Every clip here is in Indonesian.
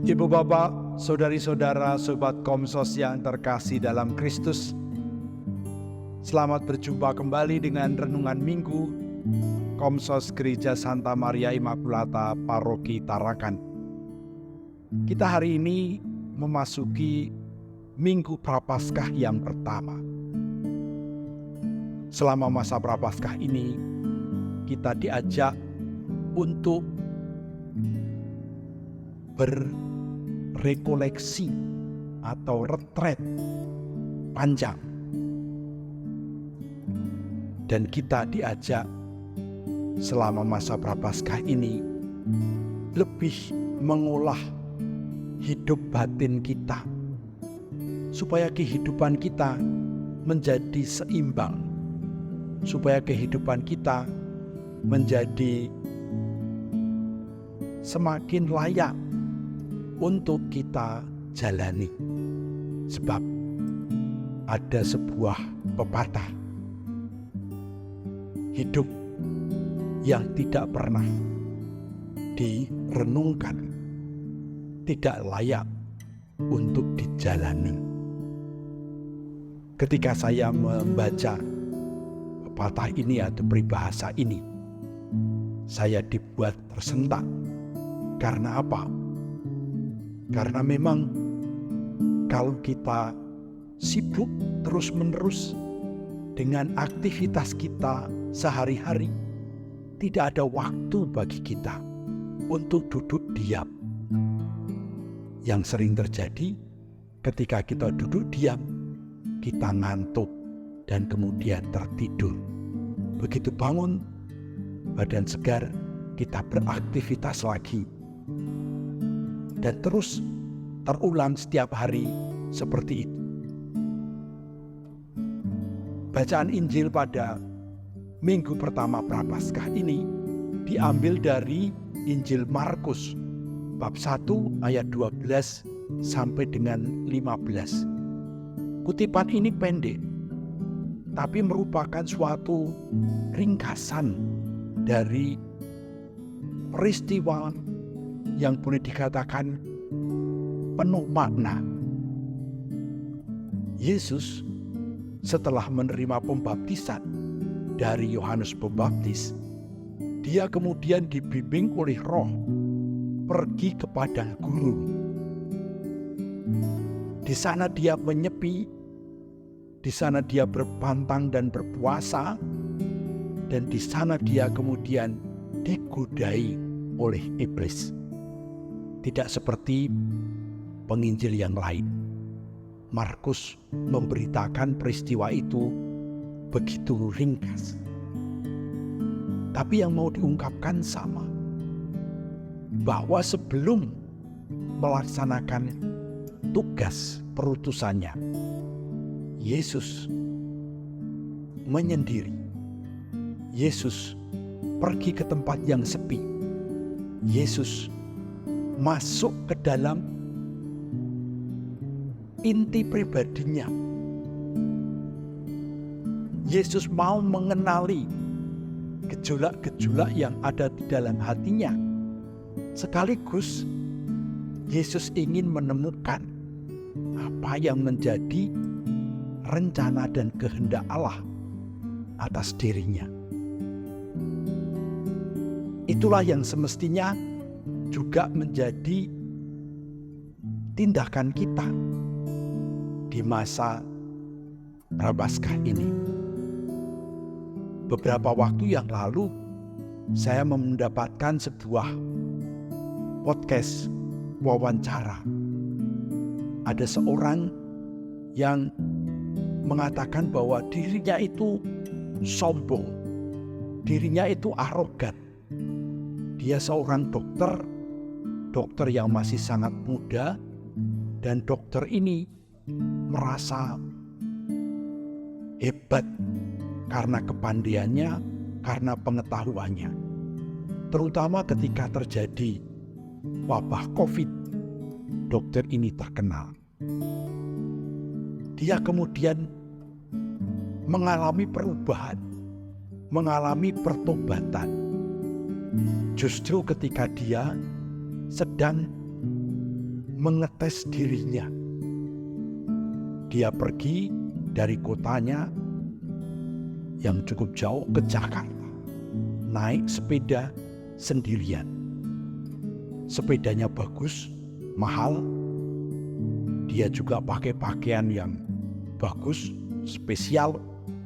Ibu bapak, saudari-saudara, sobat Komsos yang terkasih dalam Kristus, selamat berjumpa kembali dengan Renungan Minggu Komsos Gereja Santa Maria Immaculata Paroki Tarakan. Kita hari ini memasuki Minggu Prapaskah yang pertama. Selama masa Prapaskah ini, kita diajak untuk berrekoleksi atau retret panjang, dan kita diajak selama masa Prapaskah ini lebih mengolah hidup batin kita supaya kehidupan kita menjadi seimbang, supaya kehidupan kita menjadi semakin layak untuk kita jalani. Sebab ada sebuah pepatah, hidup yang tidak pernah direnungkan tidak layak untuk dijalani. Ketika saya membaca pepatah ini atau peribahasa ini, saya dibuat tersentak. Karena apa? Karena memang kalau kita sibuk terus-menerus dengan aktivitas kita sehari-hari, tidak ada waktu bagi kita untuk duduk diam. Yang sering terjadi ketika kita duduk diam, kita ngantuk dan kemudian tertidur. Begitu bangun, badan segar, kita beraktivitas lagi. Dan terus terulang setiap hari seperti itu. Bacaan Injil pada minggu pertama Prapaskah ini diambil dari Injil Markus bab 1 ayat 12 sampai dengan 15. Kutipan ini pendek, tapi merupakan suatu ringkasan dari peristiwa yang boleh dikatakan penuh makna. Yesus setelah menerima pembaptisan dari Yohanes Pembaptis, dia kemudian dibimbing oleh Roh pergi ke padang gurun. Di sana dia menyepi, di sana dia berpantang dan berpuasa, dan di sana dia kemudian digodai oleh iblis. Tidak seperti penginjil yang lain. Markus memberitakan peristiwa itu begitu ringkas. Tapi yang mau diungkapkan sama, bahwa sebelum melaksanakan tugas perutusannya, Yesus menyendiri. Yesus pergi ke tempat yang sepi. Yesus masuk ke dalam inti pribadinya. Yesus mau mengenali gejolak-gejolak yang ada di dalam hatinya. Sekaligus Yesus ingin menemukan apa yang menjadi rencana dan kehendak Allah atas dirinya. Itulah yang semestinya juga menjadi tindakan kita di masa Prapaskah ini. Beberapa waktu yang lalu saya mendapatkan sebuah podcast wawancara. Ada seorang yang mengatakan bahwa dirinya itu sombong, dirinya itu arogan. Dia seorang dokter yang masih sangat muda, dan dokter ini merasa hebat karena kepandaiannya, karena pengetahuannya. Terutama ketika terjadi wabah COVID, dokter ini terkenal. Dia kemudian mengalami perubahan, mengalami pertobatan. Justru ketika dia sedang mengetes dirinya. Dia pergi dari kotanya yang cukup jauh ke Jakarta, naik sepeda sendirian. Sepedanya bagus, mahal. Dia juga pakai pakaian yang bagus, spesial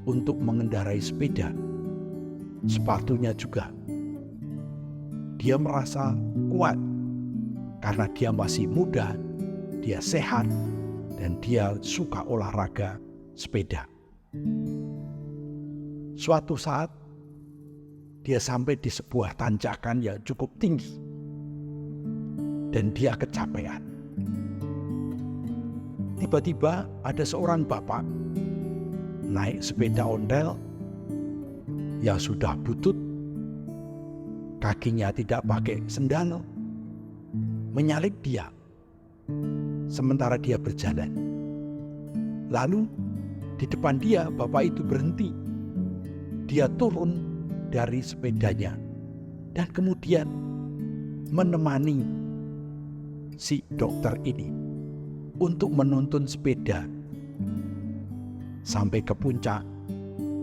untuk mengendarai sepeda. Sepatunya juga. Dia merasa kuat karena dia masih muda, dia sehat, dan dia suka olahraga sepeda. Suatu saat, dia sampai di sebuah tanjakan yang cukup tinggi, dan dia kecapean. Tiba-tiba ada seorang bapak naik sepeda ontel yang sudah butut, kakinya tidak pakai sendal, menyalip dia sementara dia berjalan. Lalu di depan dia bapak itu berhenti. Dia turun dari sepedanya dan kemudian menemani si dokter ini untuk menuntun sepeda sampai ke puncak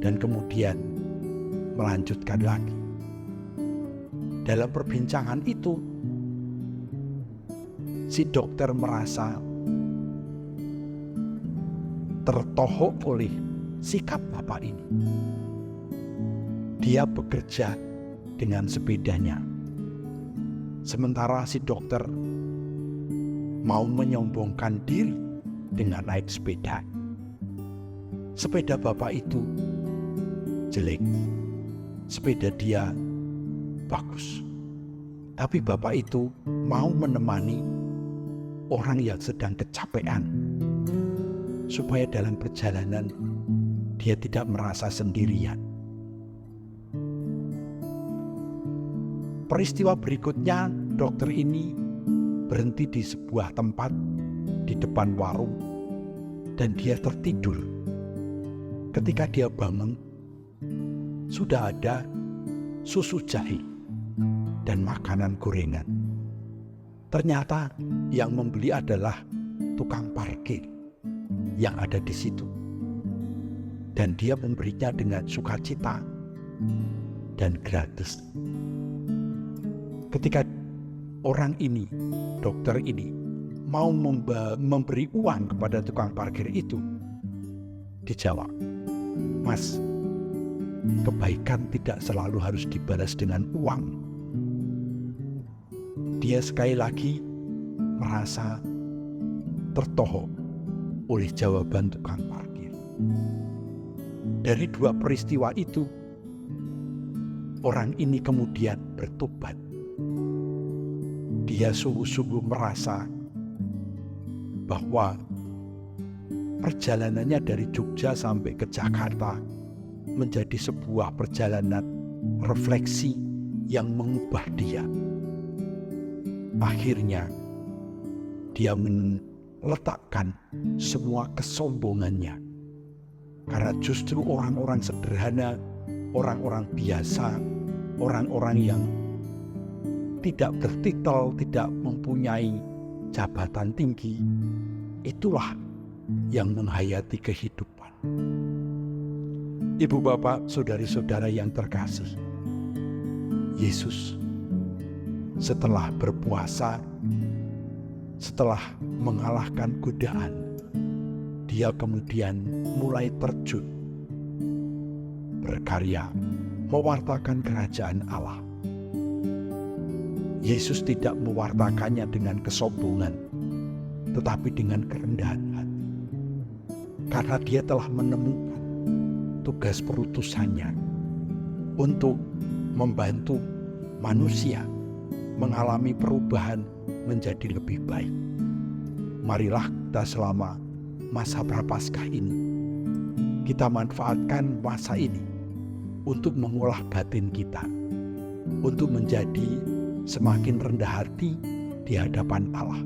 dan kemudian melanjutkan lagi. Dalam perbincangan itu, si dokter merasa tertohok oleh sikap bapak ini. Dia bekerja dengan sepedanya, sementara si dokter mau menyombongkan diri dengan naik sepeda. Sepeda bapak itu jelek, sepeda dia bagus. Tapi bapak itu mau menemani orang yang sedang kecapean, supaya dalam perjalanan dia tidak merasa sendirian. Peristiwa berikutnya, dokter ini berhenti di sebuah tempat di depan warung dan dia tertidur. Ketika dia bangun, sudah ada susu jahe dan makanan gorengan. Ternyata yang membeli adalah tukang parkir yang ada di situ. Dan dia memberinya dengan sukacita dan gratis. Ketika orang ini, dokter ini, mau memberi uang kepada tukang parkir itu, dijawab, "Mas, kebaikan tidak selalu harus dibalas dengan uang." Dia sekali lagi merasa tertohok oleh jawaban tukang parkir. Dari dua peristiwa itu, orang ini kemudian bertobat. Dia sungguh-sungguh merasa bahwa perjalanannya dari Jogja sampai ke Jakarta menjadi sebuah perjalanan refleksi yang mengubah dia. Akhirnya dia meletakkan semua kesombongannya, karena justru orang-orang sederhana, orang-orang biasa, orang-orang yang tidak bertitel, tidak mempunyai jabatan tinggi, itulah yang menghayati kehidupan. Ibu bapak, saudari-saudara yang terkasih, Yesus setelah berpuasa, setelah mengalahkan godaan, dia kemudian mulai terjun berkarya mewartakan kerajaan Allah. Yesus tidak mewartakannya dengan kesombongan, tetapi dengan kerendahan hati. Karena dia telah menemukan tugas perutusannya untuk membantu manusia mengalami perubahan menjadi lebih baik. Marilah kita selama masa Prapaskah ini, kita manfaatkan masa ini untuk mengolah batin kita, untuk menjadi semakin rendah hati di hadapan Allah.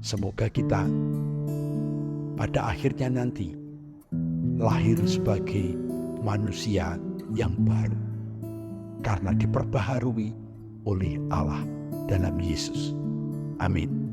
Semoga kita pada akhirnya nanti lahir sebagai manusia yang baru, karena diperbaharui oleh Allah dalam Yesus. Amin.